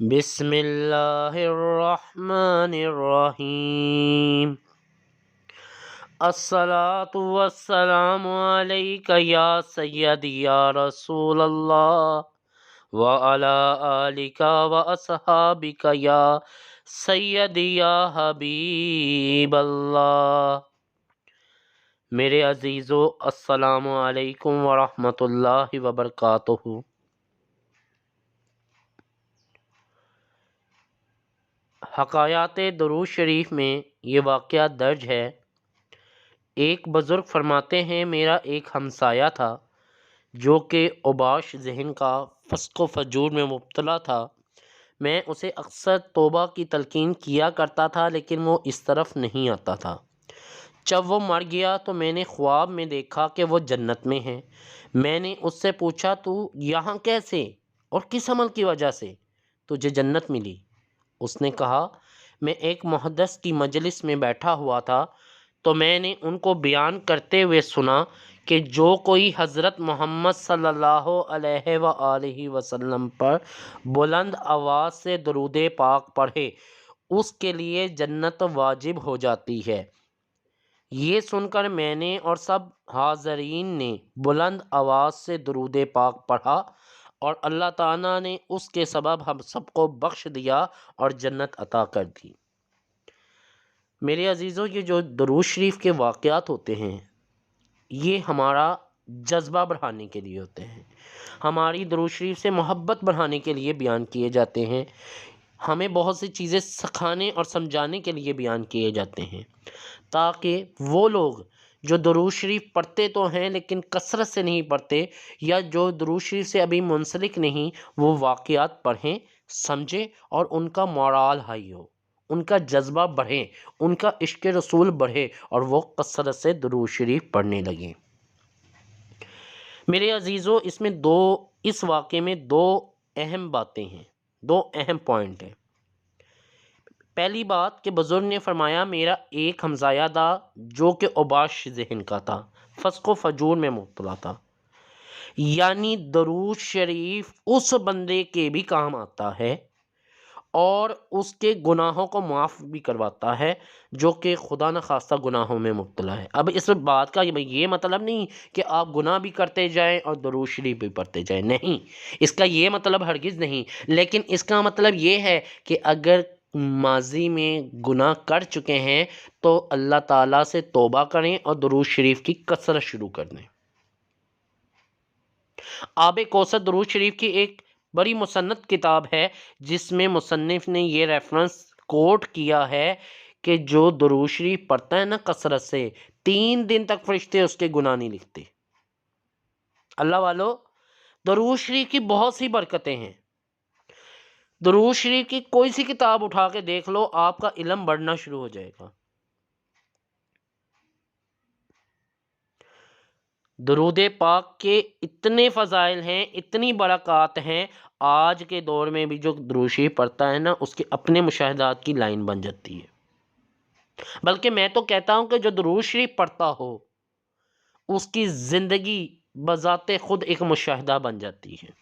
بسم اللہ الرحمن الرحیم الصلاۃ والسلام علیک یا سیدی یا رسول اللہ وعلی آلک واصحابک یا سیدی یا حبیب اللہ۔ میرے عزیزو، السلام علیکم ورحمۃ اللہ وبرکاتہ۔ حکایات درود شریف میں یہ واقعہ درج ہے۔ ایک بزرگ فرماتے ہیں، میرا ایک ہمسایہ تھا جو کہ اوباش ذہن کا فسق و فجور میں مبتلا تھا۔ میں اسے اکثر توبہ کی تلقین کیا کرتا تھا لیکن وہ اس طرف نہیں آتا تھا۔ جب وہ مر گیا تو میں نے خواب میں دیکھا کہ وہ جنت میں ہے۔ میں نے اس سے پوچھا، تو یہاں کیسے اور کس عمل کی وجہ سے تجھے جنت ملی؟ اس نے کہا، میں ایک محدث کی مجلس میں بیٹھا ہوا تھا تو میں نے ان کو بیان کرتے ہوئے سنا کہ جو کوئی حضرت محمد صلی اللہ علیہ وآلہ وسلم پر بلند آواز سے درود پاک پڑھے اس کے لیے جنت واجب ہو جاتی ہے۔ یہ سن کر میں نے اور سب حاضرین نے بلند آواز سے درود پاک پڑھا اور اللہ تعالیٰ نے اس کے سبب ہم سب کو بخش دیا اور جنت عطا کر دی۔ میرے عزیزوں، یہ جو درود شریف کے واقعات ہوتے ہیں یہ ہمارا جذبہ بڑھانے کے لیے ہوتے ہیں، ہماری درود شریف سے محبت بڑھانے کے لیے بیان کیے جاتے ہیں، ہمیں بہت سی چیزیں سکھانے اور سمجھانے کے لیے بیان کیے جاتے ہیں، تاکہ وہ لوگ جو درود شریف پڑھتے تو ہیں لیکن کثرت سے نہیں پڑھتے، یا جو درود شریف سے ابھی منسلک نہیں، وہ واقعات پڑھیں، سمجھیں اور ان کا مورال ہائی ہو، ان کا جذبہ بڑھے، ان کا عشق رسول بڑھے اور وہ کثرت سے درود شریف پڑھنے لگیں۔ میرے عزیزو، اس واقعے میں دو اہم باتیں ہیں، دو اہم پوائنٹ ہیں۔ پہلی بات کہ بزرگ نے فرمایا، میرا ایک ہمسایہ تھا جو کہ اوباش ذہن کا تھا، فسق و فجور میں مبتلا تھا، یعنی درود شریف اس بندے کے بھی کام آتا ہے اور اس کے گناہوں کو معاف بھی کرواتا ہے جو کہ خدا نخواستہ گناہوں میں مبتلا ہے۔ اب اس بات کا یہ مطلب نہیں کہ آپ گناہ بھی کرتے جائیں اور درود شریف بھی پڑھتے جائیں، نہیں، اس کا یہ مطلب ہرگز نہیں، لیکن اس کا مطلب یہ ہے کہ اگر ماضی میں گناہ کر چکے ہیں تو اللہ تعالیٰ سے توبہ کریں اور درود شریف کی کثرت شروع کر دیں۔ آب کوثر درود شریف کی ایک بڑی مسند کتاب ہے جس میں مصنف نے یہ ریفرنس کوٹ کیا ہے کہ جو درود شریف پڑھتا ہے نا کثرت سے، 3 دن تک فرشتے اس کے گناہ نہیں لکھتے۔ اللہ والو، درود شریف کی بہت سی برکتیں ہیں۔ درود شریف کی کوئی سی کتاب اٹھا کے دیکھ لو، آپ کا علم بڑھنا شروع ہو جائے گا۔ درود پاک کے اتنے فضائل ہیں، اتنی برکات ہیں، آج کے دور میں بھی جو درود شریف پڑھتا ہے نا اس کے اپنے مشاہدات کی لائن بن جاتی ہے۔ بلکہ میں تو کہتا ہوں کہ جو درود شریف پڑھتا ہو اس کی زندگی بذات خود ایک مشاہدہ بن جاتی ہے،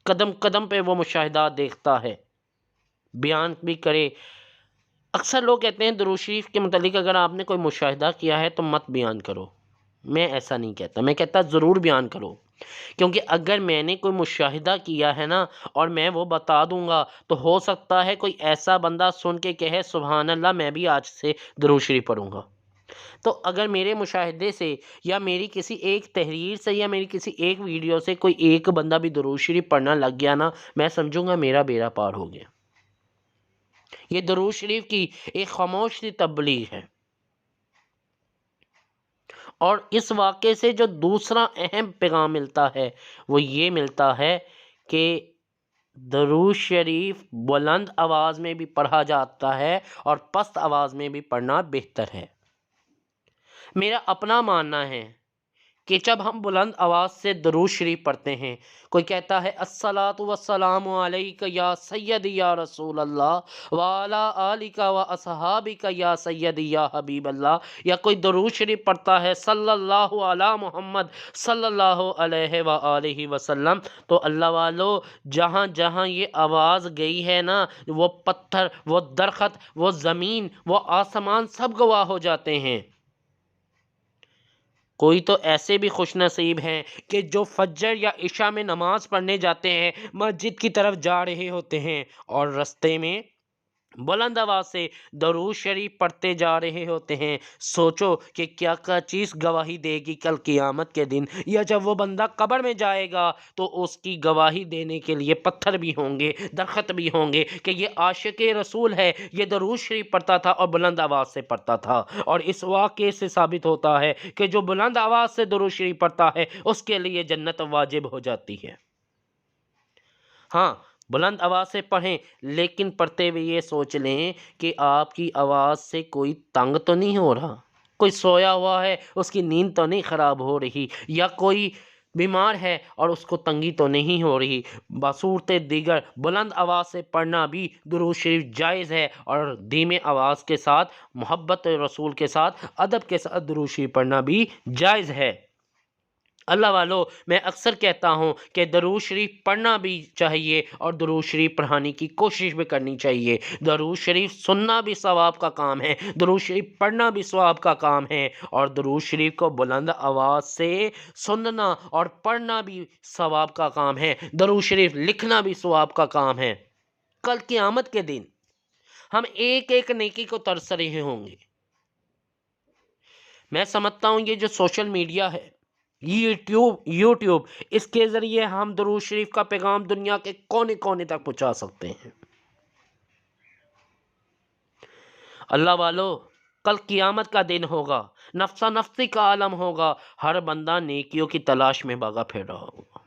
قدم قدم پہ وہ مشاہدات دیکھتا ہے، بیان بھی کرے۔ اکثر لوگ کہتے ہیں درود شریف کے متعلق اگر آپ نے کوئی مشاہدہ کیا ہے تو مت بیان کرو۔ میں ایسا نہیں کہتا، میں کہتا ضرور بیان کرو، کیونکہ اگر میں نے کوئی مشاہدہ کیا ہے نا اور میں وہ بتا دوں گا تو ہو سکتا ہے کوئی ایسا بندہ سن کے کہے سبحان اللہ، میں بھی آج سے درود شریف پڑھوں گا۔ تو اگر میرے مشاہدے سے یا میری کسی ایک تحریر سے یا میری کسی ایک ویڈیو سے کوئی ایک بندہ بھی درود شریف پڑھنا لگ گیا نا، میں سمجھوں گا میرا بیڑا پار ہو گیا۔ یہ درود شریف کی ایک خاموش سی تبلیغ ہے۔ اور اس واقعے سے جو دوسرا اہم پیغام ملتا ہے وہ یہ ملتا ہے کہ درود شریف بلند آواز میں بھی پڑھا جاتا ہے اور پست آواز میں بھی پڑھنا بہتر ہے۔ میرا اپنا ماننا ہے کہ جب ہم بلند آواز سے درود شریف پڑھتے ہیں، کوئی کہتا ہے الصلاۃ والسلام علیک یا سیدی یا رسول اللہ وعلی آلک و اصحابک یا سیدی یا حبیب اللہ، یا کوئی درود شریف پڑھتا ہے صلی اللہ علی محمد صلی اللہ علیہ وآلہ وسلم، تو اللہ والو جہاں جہاں یہ آواز گئی ہے نا، وہ پتھر، وہ درخت، وہ زمین، وہ آسمان سب گواہ ہو جاتے ہیں۔ کوئی تو ایسے بھی خوش نصیب ہیں کہ جو فجر یا عشاء میں نماز پڑھنے جاتے ہیں، مسجد کی طرف جا رہے ہوتے ہیں اور رستے میں بلند آواز سے درود شریف پڑھتے جا رہے ہوتے ہیں۔ سوچو کہ کیا کیا چیز گواہی دے گی کل قیامت کے دن، یا جب وہ بندہ قبر میں جائے گا تو اس کی گواہی دینے کے لیے پتھر بھی ہوں گے، درخت بھی ہوں گے کہ یہ عاشق رسول ہے، یہ درود شریف پڑھتا تھا اور بلند آواز سے پڑھتا تھا۔ اور اس واقعے سے ثابت ہوتا ہے کہ جو بلند آواز سے درود شریف پڑھتا ہے اس کے لیے جنت واجب ہو جاتی ہے۔ ہاں، بلند آواز سے پڑھیں، لیکن پڑھتے ہوئے یہ سوچ لیں کہ آپ کی آواز سے کوئی تنگ تو نہیں ہو رہا، کوئی سویا ہوا ہے اس کی نیند تو نہیں خراب ہو رہی، یا کوئی بیمار ہے اور اس کو تنگی تو نہیں ہو رہی۔ بصورت دیگر بلند آواز سے پڑھنا بھی درود شریف جائز ہے، اور دھیمے آواز کے ساتھ، محبت رسول کے ساتھ، ادب کے ساتھ درود شریف پڑھنا بھی جائز ہے۔ اللہ والو، میں اکثر کہتا ہوں کہ درود شریف پڑھنا بھی چاہیے اور درود شریف پڑھانے کی کوشش بھی کرنی چاہیے۔ درود شریف سننا بھی ثواب کا کام ہے، درود شریف پڑھنا بھی ثواب کا کام ہے، اور درود شریف کو بلند آواز سے سننا اور پڑھنا بھی ثواب کا کام ہے، درود شریف لکھنا بھی ثواب کا کام ہے۔ کل قیامت کے دن ہم ایک ایک نیکی کو ترس رہے ہوں گے۔ میں سمجھتا ہوں یہ جو سوشل میڈیا ہے، یوٹیوب، اس کے ذریعے ہم درود شریف کا پیغام دنیا کے کونے کونے تک پہنچا سکتے ہیں۔ اللہ والو، کل قیامت کا دن ہوگا، نفسا نفسی کا عالم ہوگا، ہر بندہ نیکیوں کی تلاش میں بھاگا پھر رہا ہوگا۔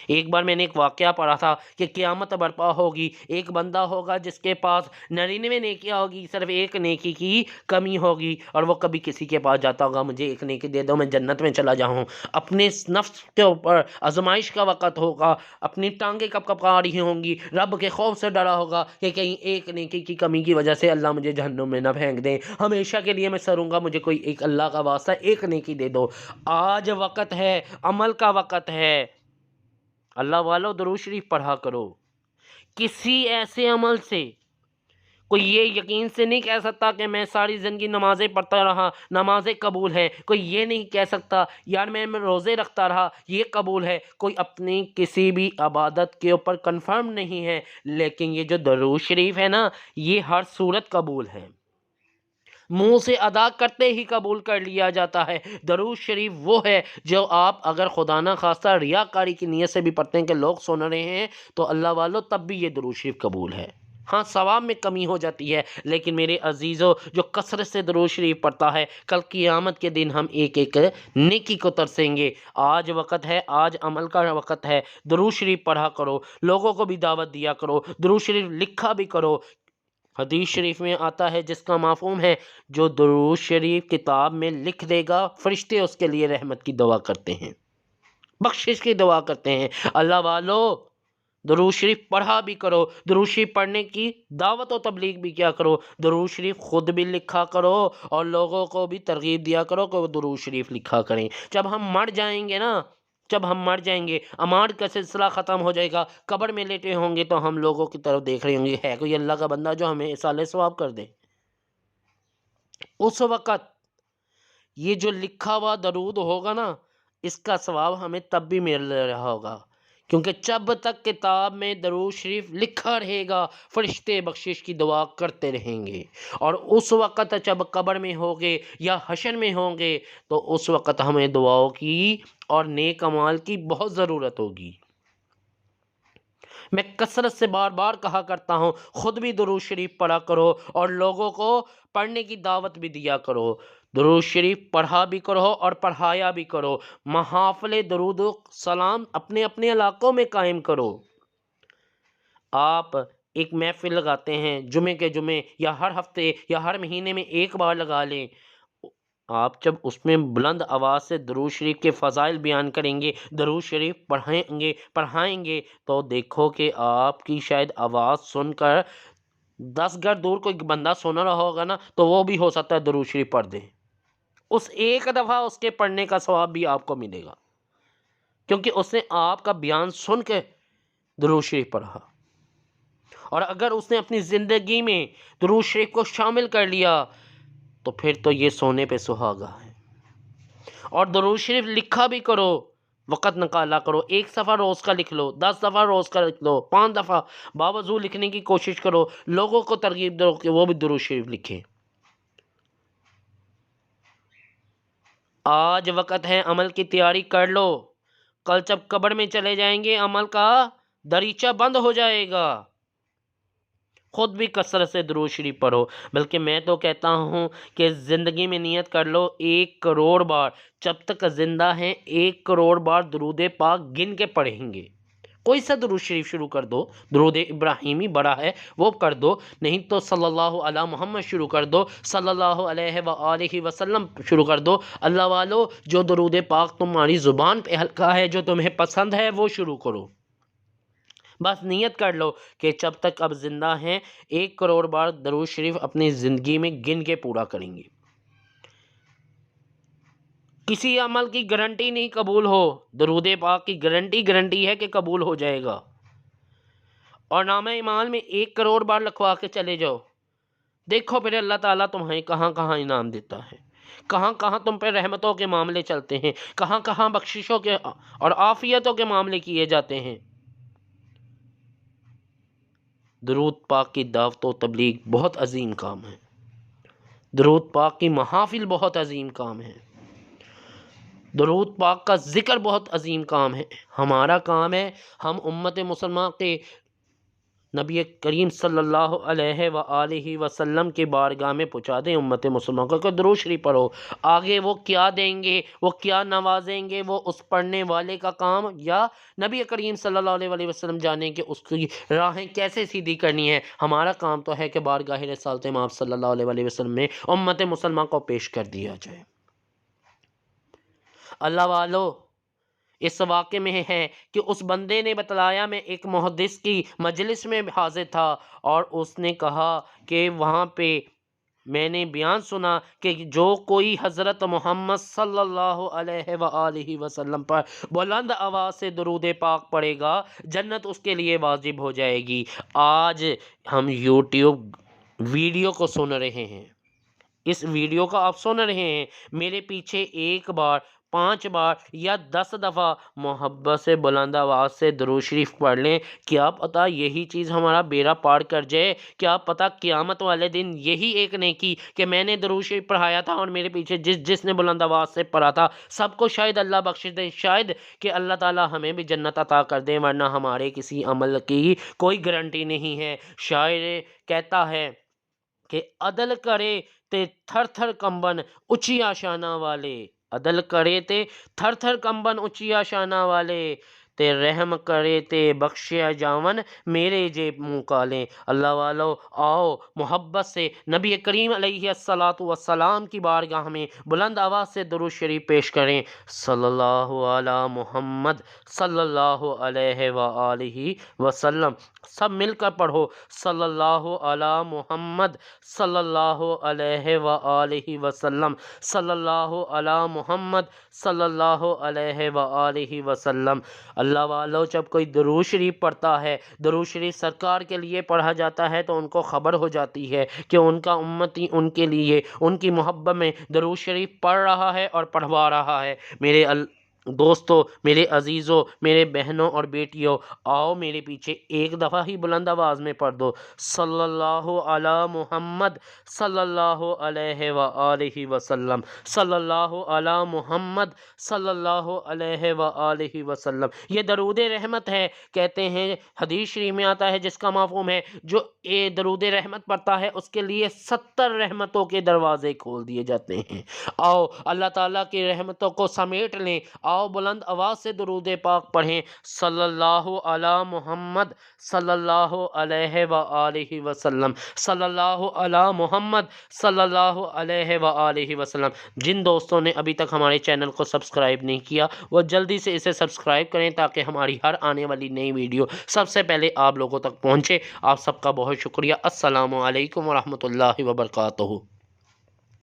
ایک بار میں نے ایک واقعہ پڑھا تھا کہ قیامت برپا ہوگی، ایک بندہ ہوگا جس کے پاس 99 نیکیاں ہوگی، صرف ایک نیکی کی کمی ہوگی، اور وہ کبھی کسی کے پاس جاتا ہوگا مجھے ایک نیکی دے دو میں جنت میں چلا جاؤں۔ اپنے نفس کے اوپر آزمائش کا وقت ہوگا، اپنی ٹانگیں کپ کپا رہی ہوں گی، رب کے خوف سے ڈرا ہوگا کہ کہیں ایک نیکی کی کمی کی وجہ سے اللہ مجھے جہنم میں نہ پھینک دیں، ہمیشہ کے لیے میں سروں گا، مجھے کوئی ایک اللہ کا واسطہ ایک نیکی دے دو۔ آج وقت ہے، عمل کا وقت ہے۔ اللہ والو، درود شریف پڑھا کرو۔ کسی ایسے عمل سے کوئی یہ یقین سے نہیں کہہ سکتا کہ میں ساری زندگی نمازیں پڑھتا رہا، نمازیں قبول ہیں۔ کوئی یہ نہیں کہہ سکتا یار میں روزے رکھتا رہا، یہ قبول ہے۔ کوئی اپنی کسی بھی عبادت کے اوپر کنفرم نہیں ہے، لیکن یہ جو درود شریف ہے نا، یہ ہر صورت قبول ہے، منہ سے ادا کرتے ہی قبول کر لیا جاتا ہے۔ درود شریف وہ ہے جو آپ اگر خدا نہ خواستہ ریاکاری کی نیت سے بھی پڑھتے ہیں کہ لوگ سن رہے ہیں، تو اللہ والو تب بھی یہ درود شریف قبول ہے۔ ہاں، ثواب میں کمی ہو جاتی ہے، لیکن میرے عزیزو، جو کثرت سے درود شریف پڑھتا ہے، کل قیامت کے دن ہم ایک ایک نیکی کو ترسیں گے۔ آج وقت ہے، آج عمل کا وقت ہے، درود شریف پڑھا کرو، لوگوں کو بھی دعوت دیا کرو، درود شریف لکھا بھی کرو۔ حدیث شریف میں آتا ہے جس کا مفہوم ہے جو درود شریف کتاب میں لکھ دے گا، فرشتے اس کے لیے رحمت کی دعا کرتے ہیں، بخشش کی دعا کرتے ہیں۔ اللہ والو، درود شریف پڑھا بھی کرو، درود شریف پڑھنے کی دعوت و تبلیغ بھی کیا کرو، درود شریف خود بھی لکھا کرو اور لوگوں کو بھی ترغیب دیا کرو کہ وہ درود شریف لکھا کریں۔ جب ہم مر جائیں گے نا، جب ہم مر جائیں گے، اعمال کا سلسلہ ختم ہو جائے گا، قبر میں لیٹے ہوں گے، تو ہم لوگوں کی طرف دیکھ رہے ہوں گے ہے کوئی اللہ کا بندہ جو ہمیں اصالہ ثواب کر دے۔ اس وقت یہ جو لکھا ہوا درود ہوگا نا، اس کا ثواب ہمیں تب بھی مل رہا ہوگا، کیونکہ جب تک کتاب میں درود شریف لکھا رہے گا، فرشتے بخشش کی دعا کرتے رہیں گے، اور اس وقت جب قبر میں ہوگے یا حشر میں ہوں گے، تو اس وقت ہمیں دعاؤں کی اور نیک اعمال کی بہت ضرورت ہوگی۔ میں کثرت سے بار بار کہا کرتا ہوں، خود بھی درود شریف پڑھا کرو اور لوگوں کو پڑھنے کی دعوت بھی دیا کرو۔ درود شریف پڑھا بھی کرو اور پڑھایا بھی کرو۔ محافل درود و سلام اپنے اپنے علاقوں میں قائم کرو۔ آپ ایک محفل لگاتے ہیں جمعے کے جمعے، یا ہر ہفتے یا ہر مہینے میں ایک بار لگا لیں، آپ جب اس میں بلند آواز سے درود شریف کے فضائل بیان کریں گے، درود شریف پڑھائیں گے تو دیکھو کہ آپ کی شاید آواز سن کر 10 گھر دور کوئی بندہ سن رہا ہوگا نا، تو وہ بھی ہو سکتا ہے درود شریف پڑھ دے. اس ایک دفعہ اس کے پڑھنے کا ثواب بھی آپ کو ملے گا، کیونکہ اس نے آپ کا بیان سن کے درود شریف پڑھا. اور اگر اس نے اپنی زندگی میں درود شریف کو شامل کر لیا تو پھر تو یہ سونے پہ سہاگا ہے. اور درود شریف لکھا بھی کرو، وقت نکالا کرو، 1 صفحہ روز کا لکھ لو، 10 دفعہ روز کا لکھ لو، 5 دفعہ باوضو لکھنے کی کوشش کرو. لوگوں کو ترغیب دو کہ وہ بھی درود شریف لکھیں. آج وقت ہے، عمل کی تیاری کر لو. کل جب قبر میں چلے جائیں گے عمل کا دریچہ بند ہو جائے گا. خود بھی کثرت سے درود شریف پڑھو. بلکہ میں تو کہتا ہوں کہ زندگی میں نیت کر لو 1 کروڑ بار، جب تک زندہ ہیں 1 کروڑ بار درود پاک گن کے پڑھیں گے. کوئی سا درود شریف شروع کر دو، درود ابراہیمی بڑا ہے وہ کر دو، نہیں تو صلی اللہ علی محمد شروع کر دو، صلی اللہ علیہ وآلہ وسلم شروع کر دو. اللہ والو، جو درود پاک تمہاری زبان پہ ہلکا ہے، جو تمہیں پسند ہے، وہ شروع کرو. بس نیت کر لو کہ جب تک اب زندہ ہیں 1 کروڑ بار درود شریف اپنی زندگی میں گن کے پورا کریں گے. کسی عمل کی گارنٹی نہیں قبول ہو، درود پاک کی گارنٹی ہے کہ قبول ہو جائے گا. اور نامہ اعمال میں 1 کروڑ بار لکھوا کے چلے جاؤ، دیکھو پھر اللہ تعالیٰ تمہیں کہاں کہاں انعام دیتا ہے، کہاں کہاں تم پہ رحمتوں کے معاملے چلتے ہیں، کہاں کہاں بخششوں کے اور عافیتوں کے معاملے کیے جاتے ہیں. درود پاک کی دعوت و تبلیغ بہت عظیم کام ہے. درود پاک کی محافل بہت عظیم کام ہے. درود پاک کا ذکر بہت عظیم کام ہے. ہمارا کام ہے ہم امت مسلمہ کے نبی کریم صلی اللہ علیہ وآلہ وسلم کے بارگاہ میں پہنچا دیں امت مسلمہ کو کہ درود شریف پڑھو. آگے وہ کیا دیں گے، وہ کیا نوازیں گے، وہ اس پڑھنے والے کا کام، یا نبی کریم صلی اللہ علیہ وسلم جانیں کہ اس کی راہیں کیسے سیدھی کرنی ہے. ہمارا کام تو ہے کہ بارگاہ رسالت مآب صلی اللہ علیہ وسلم میں امت مسلمہ کو پیش کر دیا جائے. اللہ والو، اس واقعے میں ہے کہ اس بندے نے بتلایا، میں ایک محدث کی مجلس میں حاضر تھا اور اس نے کہا کہ وہاں پہ میں نے بیان سنا کہ جو کوئی حضرت محمد صلی اللہ علیہ وآلہ وسلم پر بلند آواز سے درود پاک پڑھے گا، جنت اس کے لیے واجب ہو جائے گی. آج ہم یوٹیوب ویڈیو کو سن رہے ہیں، اس ویڈیو کا آپ سن رہے ہیں، میرے پیچھے 1 بار 5 بار یا 10 دفعہ محبت سے بلند آواز سے درود شریف پڑھ لیں. کیا پتہ یہی چیز ہمارا بیڑا پار کر جائے. کیا پتہ قیامت والے دن یہی ایک نیکی کہ میں نے درود شریف پڑھایا تھا اور میرے پیچھے جس نے بلند آواز سے پڑھا تھا، سب کو شاید اللہ بخش دے، شاید کہ اللہ تعالی ہمیں بھی جنت عطا کر دے. ورنہ ہمارے کسی عمل کی کوئی گارنٹی نہیں ہے. شاعر کہتا ہے کہ عدل کرے تے تھر تھر کمبن اچیا شانہ والے، عدل کرے تے تھر تھر کمبن اچیا شانہ والے، تے رحم کرے تے بخشیا جاون میرے جیب منہ کالے. اللہ والو، آؤ محبت سے نبی کریم علیہ الصلاۃ والسلام کی بارگاہ میں بلند آواز سے درود شریف پیش کریں. صلی اللہ علی محمد صلی اللہ علیہ وآلہ وسلم. سب مل کر پڑھو، صلی اللہ علی محمد صلی اللہ علیہ وآلہ وسلم، صلی اللہ علی محمد صلی اللہ علیہ وآلہ وسلم. اللہ والو، جب کوئی درود شریف پڑھتا ہے، درود شریف سرکار کے لیے پڑھا جاتا ہے، تو ان کو خبر ہو جاتی ہے کہ ان کا امتی ان کے لیے ان کی محبت میں درود شریف پڑھ رہا ہے اور پڑھوا رہا ہے. میرے دوستو، میرے عزیزوں، میرے بہنوں اور بیٹیوں، آؤ میرے پیچھے 1 دفعہ ہی بلند آواز میں پڑھ دو، صلی اللہ علی محمد صلی اللہ علیہ وآلہ وسلم، صلی اللہ علی محمد صلی اللہ علیہ وآلہ وسلم. یہ درود رحمت ہے. کہتے ہیں، حدیث شریف میں آتا ہے، جس کا مفہوم ہے جو درود رحمت پڑھتا ہے اس کے لیے 70 رحمتوں کے دروازے کھول دیے جاتے ہیں. آؤ اللہ تعالیٰ کی رحمتوں کو سمیٹ لیں. آؤ آؤ بلند آواز سے درود پاک پڑھیں، صلی اللہ علی محمد صلی اللہ علیہ وآلہ وسلم، صلی اللہ علی محمد صلی اللہ علیہ وآلہ وسلم۔ جن دوستوں نے ابھی تک ہمارے چینل کو سبسکرائب نہیں کیا وہ جلدی سے اسے سبسکرائب کریں تاکہ ہماری ہر آنے والی نئی ویڈیو سب سے پہلے آپ لوگوں تک پہنچے۔ آپ سب کا بہت شکریہ۔ السلام علیکم ورحمۃ اللہ وبرکاتہ۔